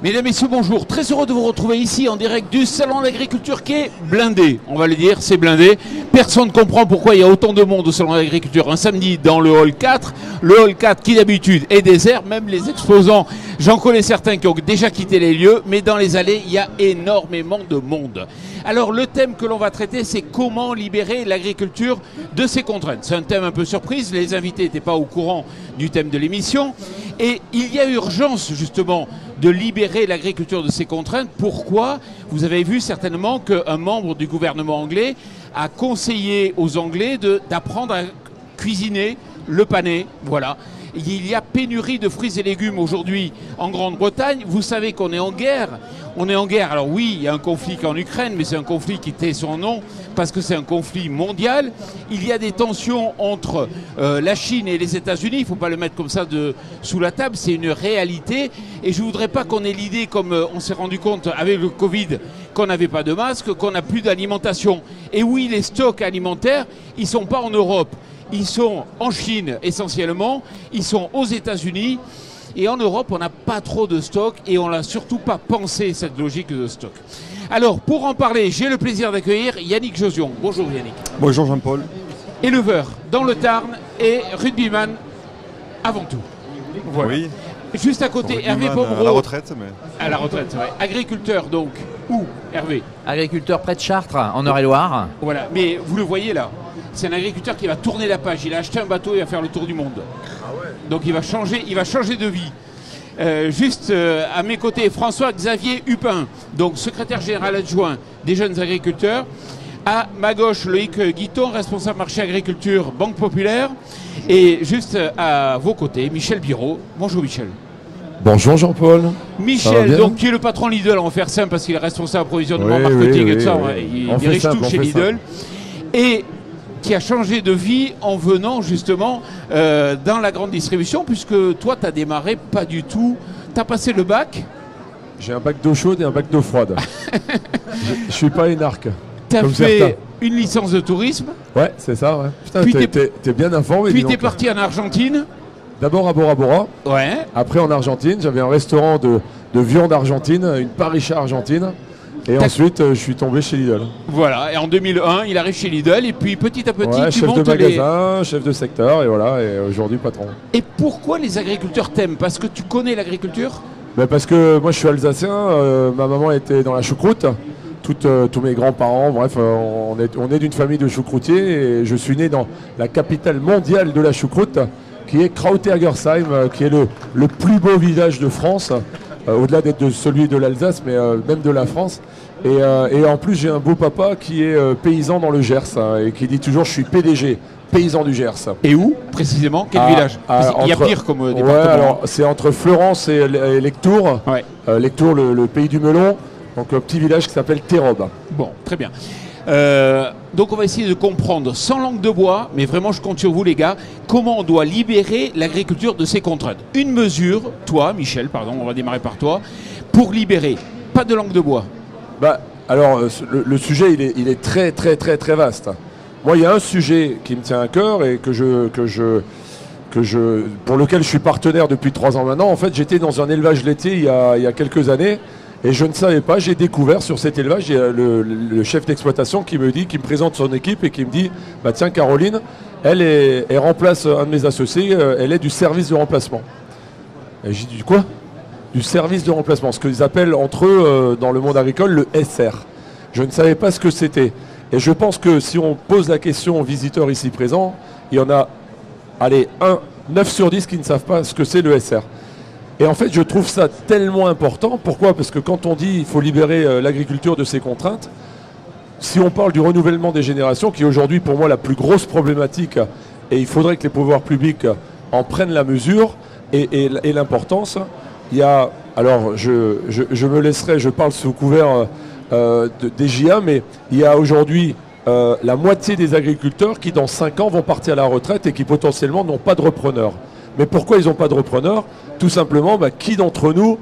Mesdames, Messieurs, bonjour. Très heureux de vous retrouver ici en direct du Salon de l'Agriculture qui est blindé. On va le dire, c'est blindé. Personne ne comprend pourquoi il y a autant de monde au Salon de l'Agriculture un samedi dans le hall 4. Le hall 4 qui d'habitude est désert, même les exposants, j'en connais certains qui ont déjà quitté les lieux, mais dans les allées, il y a énormément de monde. Alors le thème que l'on va traiter, c'est comment libérer l'agriculture de ses contraintes. C'est un thème un peu surprise, les invités n'étaient pas au courant du thème de l'émission. Et il y a urgence justement de libérer l'agriculture de ses contraintes. Pourquoi? Vous avez vu certainement qu'un membre du gouvernement anglais a conseillé aux Anglais d'apprendre à cuisiner le panais. Voilà. Il y a pénurie de fruits et légumes aujourd'hui en Grande-Bretagne. Vous savez qu'on est en guerre. On est en guerre. Alors oui, il y a un conflit en Ukraine, mais c'est un conflit qui tait son nom parce que c'est un conflit mondial. Il y a des tensions entre la Chine et les États-Unis. Il ne faut pas le mettre comme ça sous la table. C'est une réalité. Et je ne voudrais pas qu'on ait l'idée, comme on s'est rendu compte avec le Covid, qu'on n'avait pas de masque, qu'on n'a plus d'alimentation. Et oui, les stocks alimentaires, ils ne sont pas en Europe. Ils sont en Chine essentiellement, ils sont aux États-Unis et en Europe on n'a pas trop de stock et on n'a surtout pas pensé cette logique de stock. Alors pour en parler, j'ai le plaisir d'accueillir Yannick Josion. Bonjour Yannick. Bonjour Jean-Paul. Éleveur dans le Tarn et rugbyman avant tout. Voilà. Oui. Juste à côté, Hervé Pomereau. À la retraite, mais... À la retraite, c'est vrai. Agriculteur donc. Où, Hervé? Agriculteur près de Chartres, en Eure-et-Loire. Voilà, mais vous le voyez là. C'est un agriculteur qui va tourner la page. Il a acheté un bateau et va faire le tour du monde. Ah ouais. Donc il va changer de vie. Juste à mes côtés, François-Xavier Hupin, donc secrétaire général adjoint des jeunes agriculteurs. À ma gauche, Loïc Guiton, responsable marché agriculture, Banque Populaire. Et juste à vos côtés, Michel Biraud. Bonjour Michel. Bonjour Jean-Paul. Michel, donc qui est le patron Lidl, on va faire simple parce qu'il est responsable approvisionnement, marketing et tout ça. Il dirige tout chez Lidl. Et qui a changé de vie en venant justement dans la grande distribution, puisque toi, tu as démarré pas du tout. Tu as passé le bac. J'ai un bac d'eau chaude et un bac d'eau froide. Je suis pas énarque. Tu as fait une licence de tourisme. Ouais, c'est ça. Ouais. Putain, t'es bien informé. Puis tu es parti en Argentine. D'abord à Bora Bora. Ouais. Après en Argentine. J'avais un restaurant de viande argentine, une paricha argentine. Et ensuite, je suis tombé chez Lidl. Voilà, et en 2001, il arrive chez Lidl, et puis petit à petit, tu chef montes de magasin, chef de secteur, et voilà, et aujourd'hui patron. Et pourquoi les agriculteurs t'aiment? Parce que tu connais l'agriculture? Parce que moi je suis alsacien, ma maman était dans la choucroute, tous mes grands-parents, bref, on est d'une famille de choucroutiers, et je suis né dans la capitale mondiale de la choucroute, qui est Krautergersheim, qui est le plus beau village de France. Au-delà d'être celui de l'Alsace, mais même de la France. Et en plus, j'ai un beau papa qui est paysan dans le Gers et qui dit toujours « je suis PDG, paysan du Gers ». Et où, précisément? Quel village? Il y a pire comme département. Ouais, alors c'est entre Fleurance et Lectoure. Ouais. Lectoure, le pays du melon. Donc un petit village qui s'appelle Terrobe. Bon, très bien. Donc on va essayer de comprendre sans langue de bois, mais vraiment je compte sur vous les gars, comment on doit libérer l'agriculture de ses contraintes. Une mesure, toi Michel, pardon, on va démarrer par toi, pour libérer, pas de langue de bois. Alors le sujet il est très très très très vaste. Moi il y a un sujet qui me tient à cœur et pour lequel je suis partenaire depuis 3 ans maintenant. En fait j'étais dans un élevage laitier il y a quelques années. Et je ne savais pas, j'ai découvert sur cet élevage, il y a le chef d'exploitation qui me présente son équipe et qui me dit tiens Caroline, elle remplace un de mes associés, elle est du service de remplacement. Et j'ai dit quoi? Du service de remplacement, ce qu'ils appellent entre eux dans le monde agricole le SR. Je ne savais pas ce que c'était. Et je pense que si on pose la question aux visiteurs ici présents, il y en a 9 sur 10 qui ne savent pas ce que c'est le SR. Et en fait, je trouve ça tellement important. Pourquoi? Parce que quand on dit qu'il faut libérer l'agriculture de ses contraintes, si on parle du renouvellement des générations, qui est aujourd'hui pour moi la plus grosse problématique, et il faudrait que les pouvoirs publics en prennent la mesure et l'importance, il y a... Alors, je me laisserai, je parle sous couvert des JA, mais il y a aujourd'hui la moitié des agriculteurs qui, dans 5 ans, vont partir à la retraite et qui potentiellement n'ont pas de repreneur. Mais pourquoi ils n'ont pas de repreneur? Tout simplement, qui d'entre nous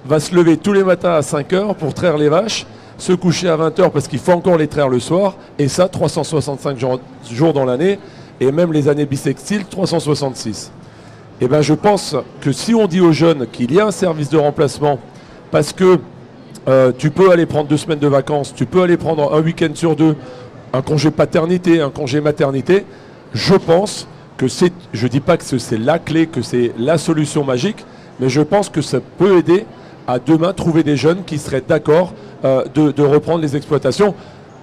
va se lever tous les matins à 5 heures pour traire les vaches, se coucher à 20 heures parce qu'il faut encore les traire le soir, et ça 365 jours dans l'année, et même les années bissextiles, 366. Et ben je pense que si on dit aux jeunes qu'il y a un service de remplacement, parce que tu peux aller prendre 2 semaines de vacances, tu peux aller prendre un week-end sur 2, un congé paternité, un congé maternité, je pense que c'est, je ne dis pas que c'est la clé, que c'est la solution magique, mais je pense que ça peut aider à demain trouver des jeunes qui seraient d'accord de reprendre les exploitations.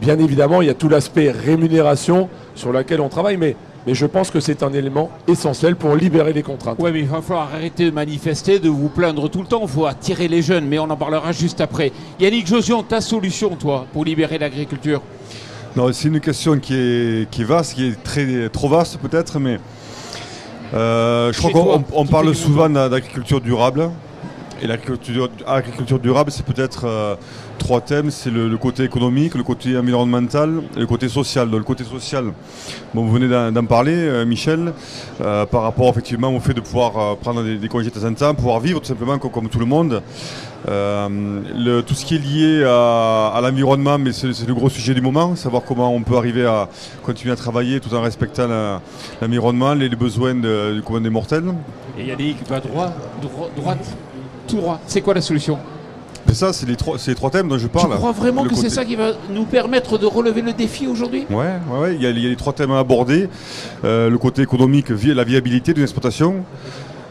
Bien évidemment, il y a tout l'aspect rémunération sur lequel on travaille, mais je pense que c'est un élément essentiel pour libérer les contraintes. Oui, mais il va falloir arrêter de manifester, de vous plaindre tout le temps. Il faut attirer les jeunes, mais on en parlera juste après. Yannick Josion, ta solution, toi, pour libérer l'agriculture? Non, c'est une question qui est vaste, qui est trop vaste peut-être, mais je crois qu'on parle souvent d'agriculture durable. Et l'agriculture durable, c'est peut-être 3 thèmes. C'est le côté économique, le côté environnemental et le côté social. Donc le côté social, bon, vous venez d'en parler, Michel, par rapport effectivement au fait de pouvoir prendre des congés de temps en temps, pouvoir vivre tout simplement comme tout le monde. Tout ce qui est lié à l'environnement, mais c'est le gros sujet du moment, savoir comment on peut arriver à continuer à travailler tout en respectant l'environnement, les besoins du commun des mortels. Et Yannick, va droite, tout droit. C'est quoi la solution? C'est ça, c'est les 3 thèmes dont je parle. Tu crois vraiment que c'est ça qui va nous permettre de relever le défi aujourd'hui? Ouais, il y a les 3 thèmes à aborder. Le côté économique, la viabilité d'une exploitation.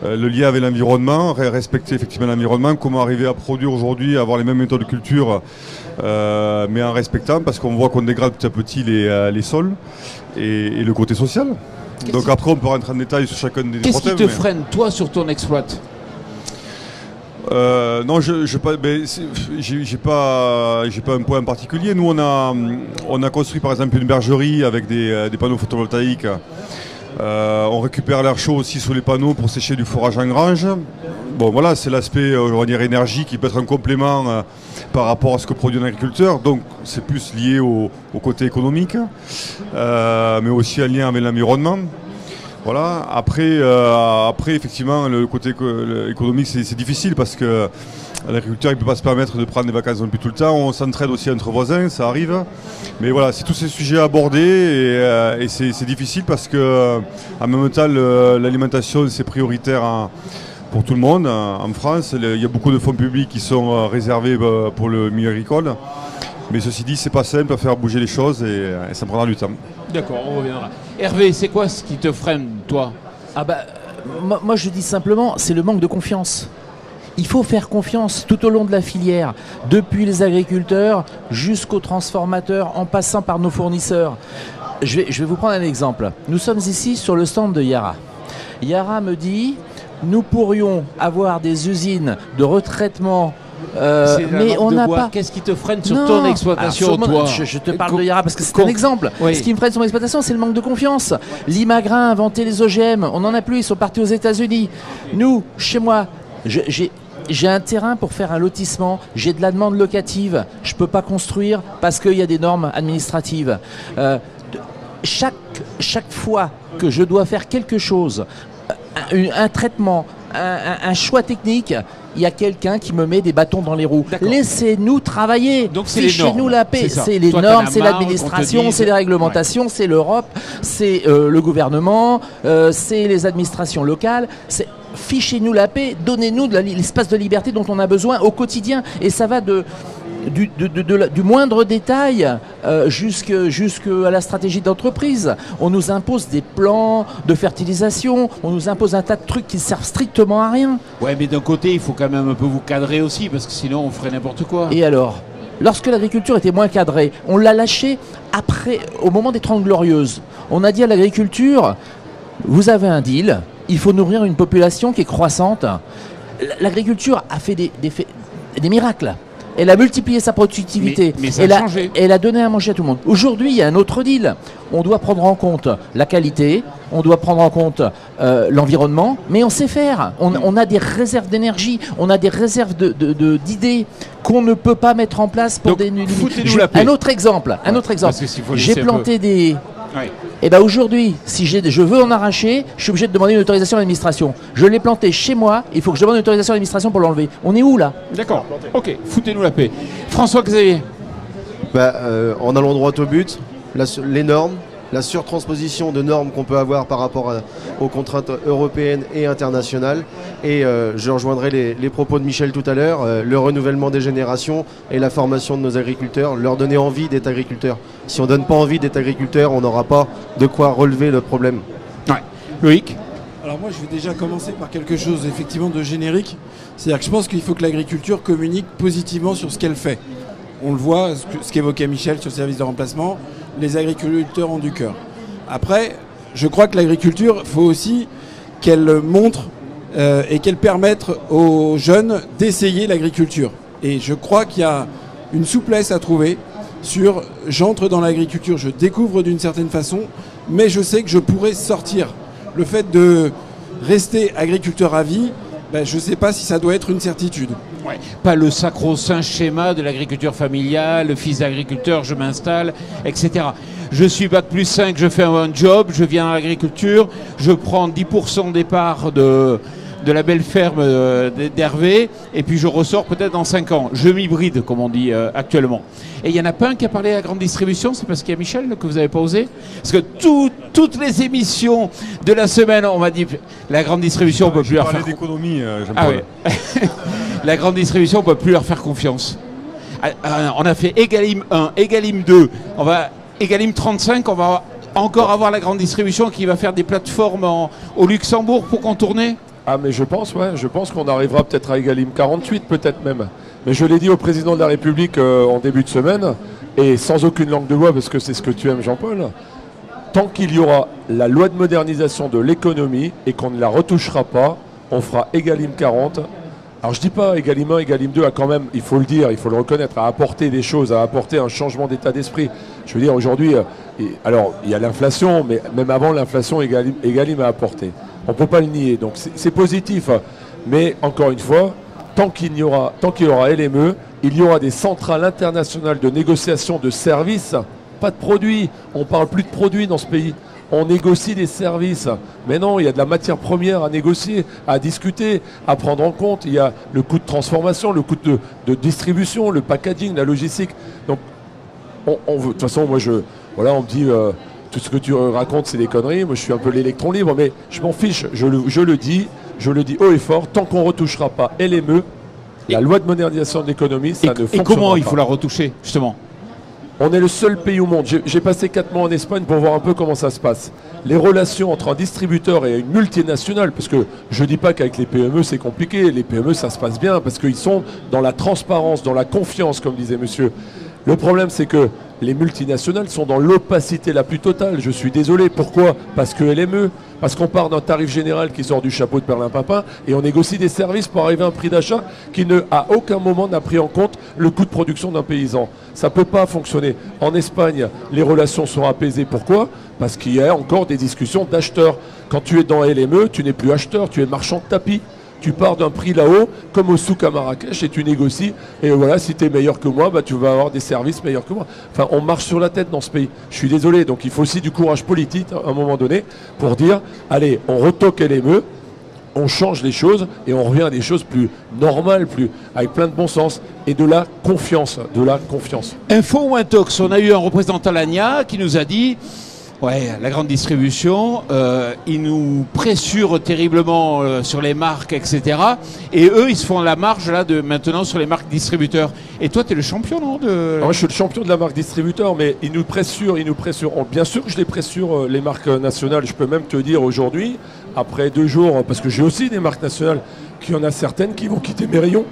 Le lien avec l'environnement, respecter effectivement l'environnement, comment arriver à produire aujourd'hui, avoir les mêmes méthodes de culture, mais en respectant, parce qu'on voit qu'on dégrade petit à petit les sols, et le côté social. Donc après, on peut rentrer en détail sur chacun des 3 thèmes. Qu'est-ce qui te freine, toi, sur ton exploit? Non, j'ai pas un point en particulier. Nous, on a construit par exemple une bergerie avec des panneaux photovoltaïques. On récupère l'air chaud aussi sous les panneaux pour sécher du fourrage en grange. Bon, voilà, c'est l'aspect, on va dire, énergie qui peut être un complément par rapport à ce que produit un agriculteur. Donc, c'est plus lié au côté économique, mais aussi en lien avec l'environnement. Voilà. Après, effectivement, le côté économique, c'est difficile parce que l'agriculteur ne peut pas se permettre de prendre des vacances non plus tout le temps. On s'entraide aussi entre voisins, ça arrive. Mais voilà, c'est tous ces sujets à aborder et c'est difficile parce que, en même temps, l'alimentation, c'est prioritaire pour tout le monde. En France, il y a beaucoup de fonds publics qui sont réservés pour le milieu agricole. Mais ceci dit, c'est pas simple à faire bouger les choses et ça prendra du temps. D'accord, on reviendra. Hervé, c'est quoi ce qui te freine, toi? Moi je dis simplement, c'est le manque de confiance. Il faut faire confiance tout au long de la filière, depuis les agriculteurs jusqu'aux transformateurs, en passant par nos fournisseurs. Je vais vous prendre un exemple. Nous sommes ici sur le stand de Yara. Yara me dit, nous pourrions avoir des usines de retraitement. Mais on n'a pas. Qu'est-ce qui te freine sur ton exploitation, toi? Je te parle de Yara parce que c'est un exemple. Oui. Ce qui me freine sur mon exploitation, c'est le manque de confiance. L'Imagrin a inventé les OGM. On n'en a plus. Ils sont partis aux États-Unis. Nous, chez moi, j'ai un terrain pour faire un lotissement. J'ai de la demande locative. Je ne peux pas construire parce qu'il y a des normes administratives. Chaque fois que je dois faire quelque chose, un traitement, un choix technique, il y a quelqu'un qui me met des bâtons dans les roues. Laissez-nous travailler. Donc c'est Fichez-nous la paix. C'est les normes, c'est l'administration, c'est les réglementations, c'est l'Europe, c'est le gouvernement, c'est les administrations locales. Fichez-nous la paix, donnez-nous l'espace de liberté dont on a besoin au quotidien. Et ça va du moindre détail jusqu'à la stratégie d'entreprise. On nous impose des plans de fertilisation, on nous impose un tas de trucs qui ne servent strictement à rien. Ouais, mais d'un côté, il faut quand même un peu vous cadrer aussi, parce que sinon on ferait n'importe quoi. Et alors, lorsque l'agriculture était moins cadrée, on l'a lâchée après, au moment des 30 Glorieuses. On a dit à l'agriculture, vous avez un deal, il faut nourrir une population qui est croissante. L'agriculture a fait des miracles. Elle a multiplié sa productivité. Mais ça a changé. Elle a donné à manger à tout le monde. Aujourd'hui, il y a un autre deal. On doit prendre en compte la qualité, on doit prendre en compte l'environnement, mais on sait faire. On a des réserves d'énergie, on a des réserves d'idées qu'on ne peut pas mettre en place pour donc, des limites. Un autre exemple. Si J'ai planté des... Et bien aujourd'hui, si je veux en arracher, je suis obligé de demander une autorisation à l'administration. Je l'ai planté chez moi, il faut que je demande une autorisation à l'administration pour l'enlever. On est où là? D'accord, ok, foutez-nous la paix. François-Xavier. En allant droit au but, les normes, la surtransposition de normes qu'on peut avoir par rapport aux contraintes européennes et internationales. Et je rejoindrai les propos de Michel tout à l'heure, le renouvellement des générations et la formation de nos agriculteurs, leur donner envie d'être agriculteurs. Si on ne donne pas envie d'être agriculteur, on n'aura pas de quoi relever le problème. Ouais. Loïc. Alors moi je vais déjà commencer par quelque chose effectivement de générique. C'est-à-dire que je pense qu'il faut que l'agriculture communique positivement sur ce qu'elle fait. On le voit, ce qu'évoquait Michel sur le service de remplacement, les agriculteurs ont du cœur. Après, je crois que l'agriculture, il faut aussi qu'elle montre et qu'elle permette aux jeunes d'essayer l'agriculture. Et je crois qu'il y a une souplesse à trouver sur j'entre dans l'agriculture, je découvre d'une certaine façon, mais je sais que je pourrais sortir. Le fait de rester agriculteur à vie, je ne sais pas si ça doit être une certitude. Ouais. Pas le sacro-saint schéma de l'agriculture familiale, le fils d'agriculteur, je m'installe, etc. Je suis Bac+5, je fais un job, je viens à l'agriculture, je prends 10% des parts de la belle ferme d'Hervé, et puis je ressors peut-être dans 5 ans. Je m'hybride, comme on dit actuellement. Et il n'y en a pas un qui a parlé à la grande distribution, c'est parce qu'il y a Michel que vous n'avez pas osé? Parce que toutes les émissions de la semaine, on m'a dit, la grande distribution, on ne peut plus leur faire... d'économie, La grande distribution, on ne peut plus leur faire confiance. On a fait Egalim 1, Egalim 2, Egalim 35, on va encore avoir la grande distribution qui va faire des plateformes au Luxembourg pour contourner. Ah mais je pense qu'on arrivera peut-être à Egalim 48, peut-être même. Mais je l'ai dit au président de la République en début de semaine, et sans aucune langue de bois, parce que c'est ce que tu aimes Jean-Paul, tant qu'il y aura la loi de modernisation de l'économie et qu'on ne la retouchera pas, on fera Egalim 40. Alors je dis pas Egalim 1, Egalim 2 a quand même, il faut le dire, il faut le reconnaître, à apporter des choses, à apporter un changement d'état d'esprit. Je veux dire aujourd'hui, alors il y a l'inflation, mais même avant l'inflation, Egalim a apporté. On ne peut pas le nier, donc c'est positif. Mais encore une fois, tant qu'il y aura LME, il y aura des centrales internationales de négociation de services, pas de produits. On ne parle plus de produits dans ce pays. On négocie des services. Mais non, il y a de la matière première à négocier, à discuter, à prendre en compte. Il y a le coût de transformation, le coût de distribution, le packaging, la logistique. Donc, on veut. De toute façon, moi, on me dit tout ce que tu racontes, c'est des conneries. Moi, je suis un peu l'électron libre, mais je m'en fiche. Je le dis haut et fort. Tant qu'on ne retouchera pas LME, la loi de modernisation de l'économie, ça ne fonctionnera pas. Et comment il faut la retoucher, justement? On est le seul pays au monde. J'ai passé 4 mois en Espagne pour voir un peu comment ça se passe. Les relations entre un distributeur et une multinationale, parce que je ne dis pas qu'avec les PME c'est compliqué, les PME ça se passe bien, parce qu'ils sont dans la transparence, dans la confiance, comme disait monsieur. Le problème c'est que les multinationales sont dans l'opacité la plus totale. Je suis désolé. Pourquoi? Parce que LME, parce qu'on part d'un tarif général qui sort du chapeau de Perlimpinpin et on négocie des services pour arriver à un prix d'achat qui à aucun moment n'a pris en compte le coût de production d'un paysan. Ça ne peut pas fonctionner. En Espagne, les relations sont apaisées. Pourquoi? Parce qu'il y a encore des discussions d'acheteurs. Quand tu es dans LME, tu n'es plus acheteur, tu es marchand de tapis. Tu pars d'un prix là-haut, comme au souk à Marrakech, et tu négocies. Et voilà, si tu es meilleur que moi, tu vas avoir des services meilleurs que moi. Enfin, on marche sur la tête dans ce pays. Je suis désolé. Donc, il faut aussi du courage politique, à un moment donné, pour dire, allez, on retoque LME, on change les choses, et on revient à des choses plus normales, avec plein de bon sens, et de la confiance. Info ou intox, on a eu un représentant à l'ANIA qui nous a dit... Ouais, la grande distribution, ils nous pressurent terriblement sur les marques, etc. Et eux, ils se font la marge là maintenant sur les marques distributeurs. Et toi, tu es le champion, non Moi, je suis le champion de la marque distributeur, mais ils nous pressurent. Bien sûr que je les pressure, les marques nationales. Je peux même te dire aujourd'hui, après 2 jours, parce que j'ai aussi des marques nationales, qu'il y en a certaines qui vont quitter mes rayons.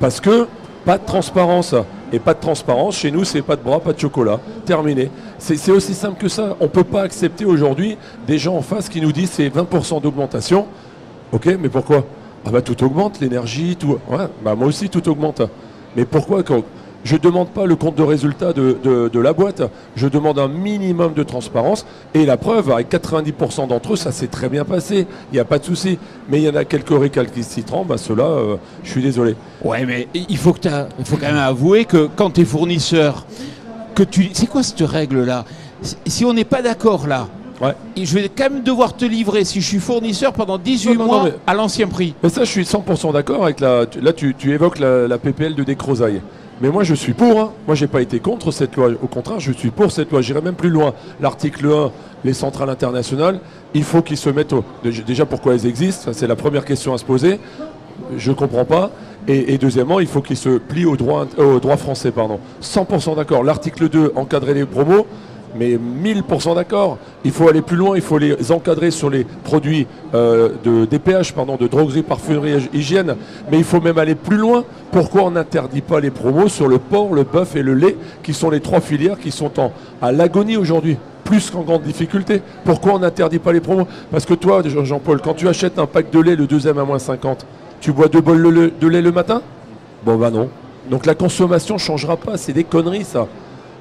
Parce que pas de transparence. Et pas de transparence, chez nous, c'est pas de bras, pas de chocolat. Terminé. C'est aussi simple que ça. On ne peut pas accepter aujourd'hui des gens en face qui nous disent c'est 20% d'augmentation. Ok, mais pourquoi? Tout augmente, l'énergie, tout. Ouais, moi aussi, tout augmente. Mais pourquoi je ne demande pas le compte de résultat de la boîte. Je demande un minimum de transparence. Et la preuve, avec 90% d'entre eux, ça s'est très bien passé. Il n'y a pas de souci. Mais il y en a quelques récalcitrants. Ceux-là, je suis désolé. Ouais, mais il faut quand même avouer que quand tu es fournisseur, c'est quoi cette règle-là? Si on n'est pas d'accord là, je vais quand même devoir te livrer, si je suis fournisseur, pendant 18 mois à l'ancien prix. Mais ça, je suis 100% d'accord avec la... Là, tu évoques la PPL de Descrozaille. Mais moi, je suis pour. Hein. Moi, j'ai pas été contre cette loi. Au contraire, je suis pour cette loi. J'irai même plus loin. L'article 1, les centrales internationales, il faut qu'ils se mettent... Déjà, pourquoi elles existent? C'est la première question à se poser. Je ne comprends pas. Et deuxièmement, il faut qu'ils se plient au droit français. 100% d'accord. L'article 2, encadrer les promos. Mais 1000% d'accord. Il faut aller plus loin, il faut les encadrer sur les produits de DPH, de droguerie, parfumerie, hygiène. Mais il faut même aller plus loin. Pourquoi on n'interdit pas les promos sur le porc, le bœuf et le lait, qui sont les 3 filières qui sont à l'agonie aujourd'hui, plus qu'en grande difficulté? Pourquoi on n'interdit pas les promos? Parce que toi, Jean-Paul, quand tu achètes un pack de lait, le deuxième à -50, tu bois 2 bols de lait le matin? Bon bah non. Donc la consommation ne changera pas, c'est des conneries ça.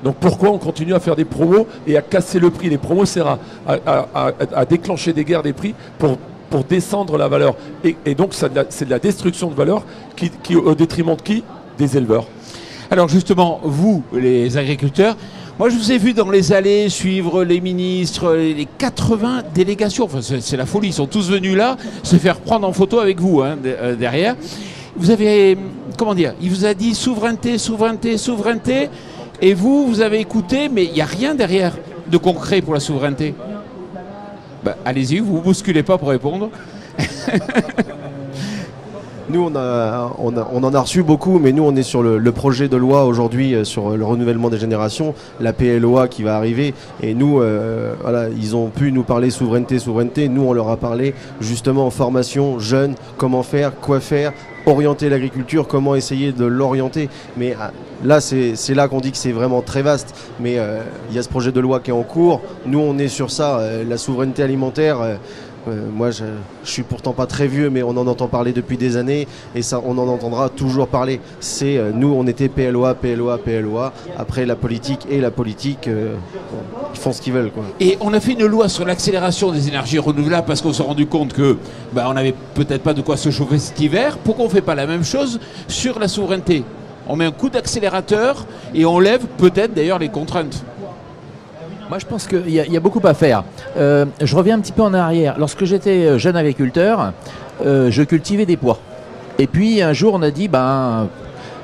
Donc pourquoi on continue à faire des promos et à casser le prix? Les promos servent à déclencher des guerres des prix pour descendre la valeur. Et donc c'est de la destruction de valeur qui au détriment de qui? Des éleveurs. Alors justement, vous, les agriculteurs, moi je vous ai vu dans les allées suivre les ministres, les 80 délégations. Enfin, c'est la folie, ils sont tous venus là se faire prendre en photo avec vous derrière. Vous avez, comment dire, il vous a dit souveraineté, souveraineté, souveraineté. Et vous avez écouté, mais il n'y a rien derrière de concret pour la souveraineté. Bah, allez-y, vous ne vous bousculez pas pour répondre. Nous, on en a reçu beaucoup, mais nous, on est sur le projet de loi aujourd'hui sur le renouvellement des générations, la PLOA qui va arriver. Et nous, voilà, ils ont pu nous parler souveraineté, souveraineté. Nous, on leur a parlé justement en formation, jeunes, comment faire, quoi faire, orienter l'agriculture, comment essayer de l'orienter. Mais là, c'est là qu'on dit que c'est vraiment très vaste. Mais il y a ce projet de loi qui est en cours. Nous, on est sur ça, la souveraineté alimentaire. Moi, je suis pourtant pas très vieux, mais on en entend parler depuis des années et ça, on en entendra toujours parler. C'est nous, on était PLOA, PLOA, PLOA. Après, la politique, ils font ce qu'ils veulent, quoi. Et on a fait une loi sur l'accélération des énergies renouvelables parce qu'on s'est rendu compte que on n'avait peut-être pas de quoi se chauffer cet hiver. Pourquoi on ne fait pas la même chose sur la souveraineté? On met un coup d'accélérateur et on lève peut-être d'ailleurs les contraintes. Moi, je pense qu'il y a beaucoup à faire. Je reviens un petit peu en arrière. Lorsque j'étais jeune agriculteur, je cultivais des pois. Et puis, un jour, on a dit,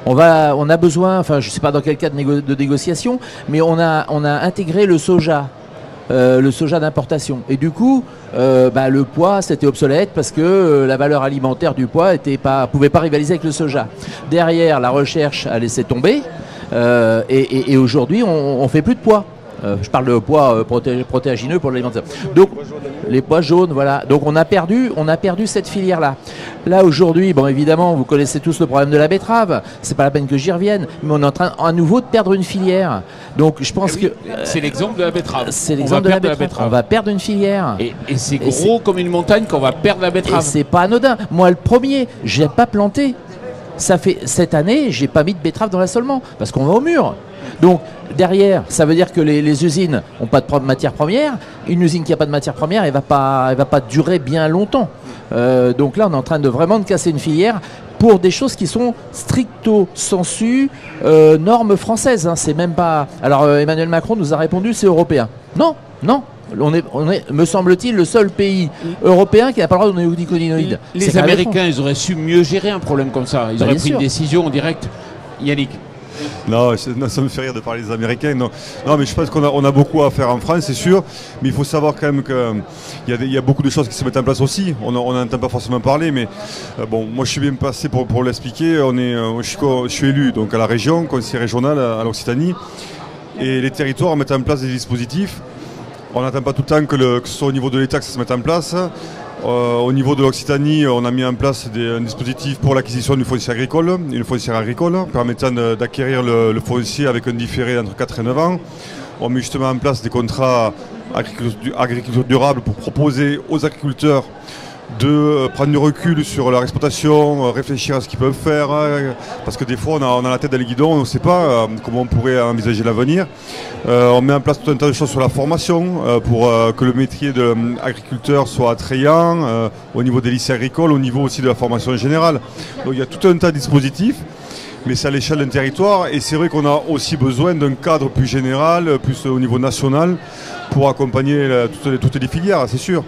on a besoin, enfin, je ne sais pas dans quel cas de négociation, mais on a intégré le soja d'importation. Et du coup, le pois, c'était obsolète parce que la valeur alimentaire du pois pouvait pas rivaliser avec le soja. Derrière, la recherche a laissé tomber. Et aujourd'hui, on ne fait plus de pois. Je parle de pois protéagineux pour l'alimentation. Donc les pois jaunes, voilà. Donc on a perdu cette filière-là. Là aujourd'hui, évidemment, vous connaissez tous le problème de la betterave. C'est pas la peine que j'y revienne, mais on est en train à nouveau de perdre une filière. Donc je pense que c'est l'exemple de la betterave. C'est l'exemple de la betterave. On va perdre une filière. Et c'est gros comme une montagne qu'on va perdre la betterave. Et c'est pas anodin. Moi, le premier, j'ai pas planté. Ça fait cette année, j'ai pas mis de betterave dans l'assolement parce qu'on va au mur. Donc derrière, ça veut dire que les usines n'ont pas de matière première. Une usine qui n'a pas de matière première, elle va pas durer bien longtemps. Donc là, on est en train de vraiment casser une filière pour des choses qui sont stricto sensu normes françaises. Hein. C'est même pas. Alors Emmanuel Macron nous a répondu, c'est européen. Non. On est, me semble-t-il, le seul pays européen qui n'a pas le droit de néonicotinoïdes. Les Américains, ils auraient su mieux gérer un problème comme ça. Ils auraient pris une décision en direct. Yannick. Non, ça me fait rire de parler des Américains. Non, mais je pense qu'on a beaucoup à faire en France, c'est sûr. Mais il faut savoir quand même qu'il y a beaucoup de choses qui se mettent en place aussi. On n'entend pas forcément parler, mais moi je suis bien passé pour l'expliquer. Je suis élu donc à la région, conseiller régional à l'Occitanie. Et les territoires mettent en place des dispositifs. On n'attend pas tout le temps que ce soit au niveau de l'État que ça se mette en place. Au niveau de l'Occitanie, on a mis en place un dispositif pour l'acquisition d'une foncière agricole, permettant d'acquérir le foncier avec un différé entre 4 et 9 ans. On met justement en place des contrats agriculture durable pour proposer aux agriculteurs de prendre du recul sur leur exploitation, réfléchir à ce qu'ils peuvent faire, parce que des fois on a la tête dans les guidons, on ne sait pas comment on pourrait envisager l'avenir. On met en place tout un tas de choses sur la formation pour que le métier d'agriculteur soit attrayant au niveau des lycées agricoles, au niveau aussi de la formation générale. Donc il y a tout un tas de dispositifs. mais c'est à l'échelle d'un territoire. Et c'est vrai qu'on a aussi besoin d'un cadre plus général, plus au niveau national, pour accompagner toutes les filières, c'est sûr.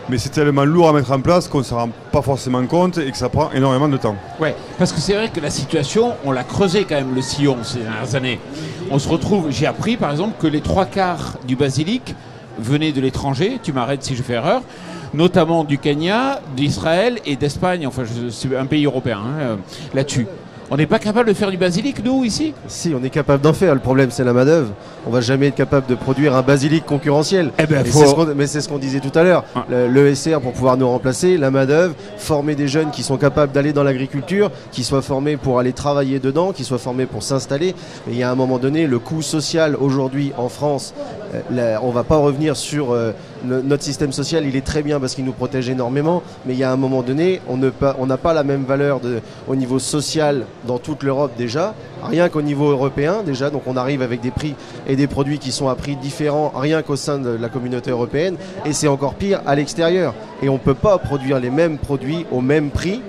Mais c'est tellement lourd à mettre en place qu'on ne s'en rend pas forcément compte et que ça prend énormément de temps. Ouais, parce que c'est vrai que la situation, on l'a creusé quand même le sillon ces dernières années. On se retrouve, j'ai appris par exemple que les 3/4 du basilic venaient de l'étranger, tu m'arrêtes si je fais erreur, notamment du Kenya, d'Israël et d'Espagne, enfin c'est un pays européen là-dessus. On n'est pas capable de faire du basilic, nous, ici? Si, on est capable d'en faire. Le problème, c'est la main-d'œuvre. On va jamais être capable de produire un basilic concurrentiel. Mais c'est ce qu'on disait tout à l'heure. L'ESR, pour pouvoir nous remplacer, la main-d'œuvre, former des jeunes qui sont capables d'aller dans l'agriculture, qui soient formés pour aller travailler dedans, qui soient formés pour s'installer. Mais il y a un moment donné, le coût social aujourd'hui en France, on ne va pas revenir sur notre système social. Il est très bien parce qu'il nous protège énormément. Mais il y a un moment donné, on n'a pas la même valeur au niveau social dans toute l'Europe déjà, rien qu'au niveau européen déjà, donc on arrive avec des prix et des produits qui sont à prix différents rien qu'au sein de la communauté européenne, et c'est encore pire à l'extérieur. Et on ne peut pas produire les mêmes produits au même prix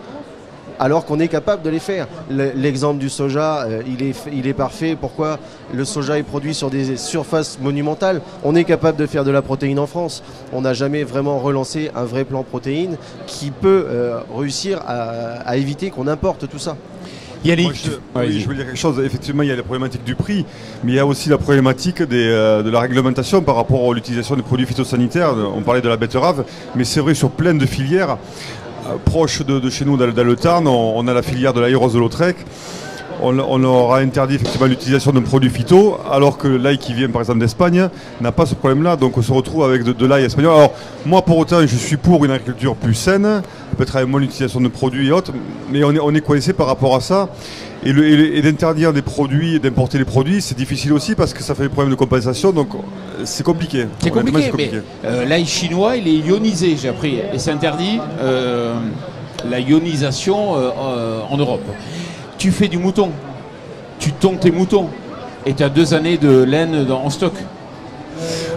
alors qu'on est capable de les faire. L'exemple du soja, il est parfait. Pourquoi le soja est produit sur des surfaces monumentales? On est capable de faire de la protéine en France. On n'a jamais vraiment relancé un vrai plan protéine qui peut réussir à éviter qu'on importe tout ça. Yannick, je veux dire quelque chose. Effectivement, il y a la problématique du prix, mais il y a aussi la problématique de la réglementation par rapport à l'utilisation des produits phytosanitaires. On parlait de la betterave, mais c'est vrai sur plein de filières. Proche de chez nous, dans le Tarn, on a la filière de l'ail rose de Lautrec. On leur a interdit effectivement l'utilisation d'un produit phyto, alors que l'ail qui vient par exemple d'Espagne n'a pas ce problème-là, donc on se retrouve avec de l'ail espagnol. Alors moi pour autant je suis pour une agriculture plus saine, peut-être avec moins l'utilisation de produits et autres, mais on est coincé par rapport à ça. Et d'interdire des produits, d'importer les produits, c'est difficile aussi parce que ça fait des problèmes de compensation, donc c'est compliqué. C'est compliqué, mais l'ail chinois il est ionisé, j'ai appris, et c'est interdit la ionisation en Europe. Tu fais du mouton, tu tonds tes moutons et tu as 2 années de laine en stock.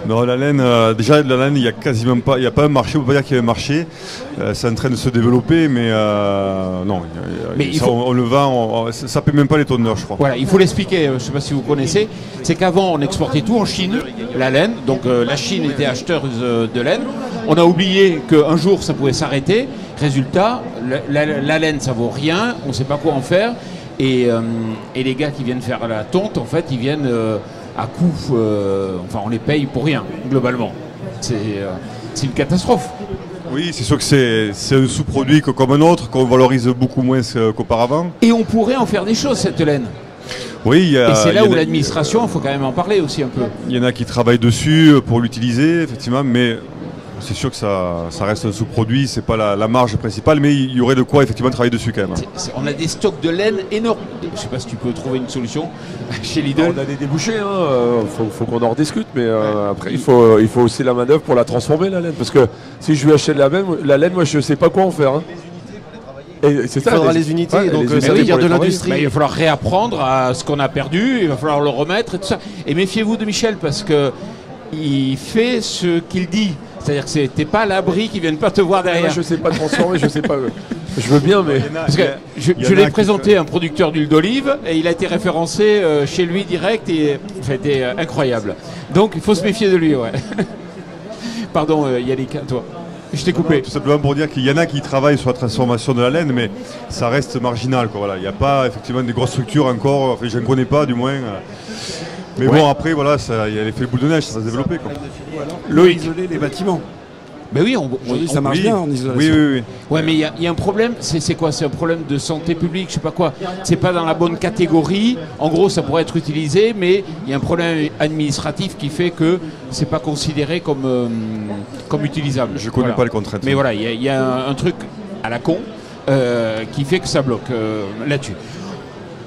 Non, la laine, déjà la laine, il n'y a quasiment pas, il n'y a pas un marché, on ne peut pas dire qu'il y a un marché. C'est en train de se développer, mais non, on le vend, ça ne paie même pas les tonneurs, je crois. Voilà, il faut l'expliquer, je ne sais pas si vous connaissez, c'est qu'avant on exportait tout en Chine, la laine, donc la Chine était acheteuse de laine. On a oublié qu'un jour ça pouvait s'arrêter. Résultat, la laine ça vaut rien, on ne sait pas quoi en faire. Et les gars qui viennent faire la tonte, en fait, ils viennent à coût, enfin on les paye pour rien, globalement. C'est une catastrophe. Oui, c'est sûr que c'est un sous-produit comme un autre, qu'on valorise beaucoup moins qu'auparavant. Et on pourrait en faire des choses, cette laine. Oui, et c'est là où l'administration, il faut quand même en parler aussi un peu. Il y en a qui travaillent dessus pour l'utiliser, effectivement, mais c'est sûr que ça reste un sous-produit, c'est pas la marge principale, mais il y aurait de quoi effectivement travailler dessus quand même. On a des stocks de laine énormes. Je ne sais pas si tu peux trouver une solution chez Lidl. On a des débouchés, faut qu'on en rediscute, mais après il faut aussi la main-d'œuvre pour la transformer, la laine. Parce que si je lui achète la laine, moi je ne sais pas quoi en faire. Et il faudra les unités, donc ça veut dire de l'industrie. Il va falloir réapprendre à ce qu'on a perdu, il va falloir le remettre et tout ça. Et méfiez-vous de Michel parce qu'il fait ce qu'il dit. C'est-à-dire que t'es pas à l'abri qu'ils viennent pas te voir derrière. Je sais pas transformer, je sais pas. Je veux bien, mais parce que je l'ai présenté à un producteur d'huile d'olive et il a été référencé chez lui direct et c'était incroyable. Donc il faut se méfier de lui, ouais. Pardon, Yannick, toi. Je t'ai coupé. Tout simplement pour dire qu'il y en a qui travaillent sur la transformation de la laine, mais ça reste marginal, quoi. Voilà, il n'y a pas effectivement des grosses structures encore. Enfin, je ne connais pas, du moins. Mais bon, après, voilà, il y a l'effet boule de neige, ça va se développer. Loïc, isoler les bâtiments. Ben oui, ça marche bien en isolation. Oui. Ouais, mais il y a un problème, c'est quoi? C'est un problème de santé publique, je sais pas quoi. C'est pas dans la bonne catégorie. En gros, ça pourrait être utilisé, mais il y a un problème administratif qui fait que c'est pas considéré comme utilisable. Je connais pas les contraintes. Mais voilà, il y a un truc à la con qui fait que ça bloque là-dessus.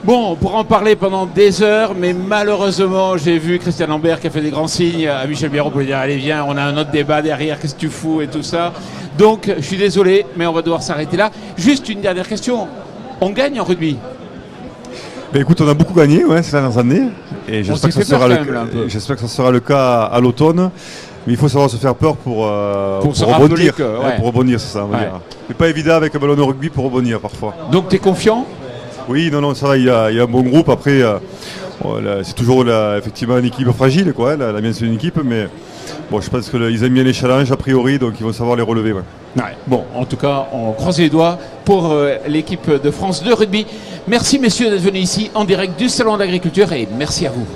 Bon, on pourra en parler pendant des heures, mais malheureusement, j'ai vu Christian Lambert qui a fait des grands signes à Michel Biérot pour lui dire allez viens, on a un autre débat derrière, qu'est-ce que tu fous et tout ça. Donc, je suis désolé, mais on va devoir s'arrêter là. Juste une dernière question, on gagne en rugby? Ben écoute, on a beaucoup gagné ces dernières années, et j'espère que ça sera le cas à l'automne. Mais il faut savoir se faire peur pour rebondir. Pour rebondir, c'est ça, on va dire. C'est pas évident avec un ballon de rugby pour rebondir parfois. Donc tu es confiant? Oui, non, ça va, il y a un bon groupe. Après, c'est toujours effectivement une équipe fragile, quoi. La mienne, c'est une équipe, mais bon, je pense qu'ils aiment bien les challenges a priori, donc ils vont savoir les relever. Ouais. Ouais. Bon, en tout cas, on croise les doigts pour l'équipe de France de rugby. Merci messieurs d'être venus ici en direct du Salon de l'Agriculture et merci à vous.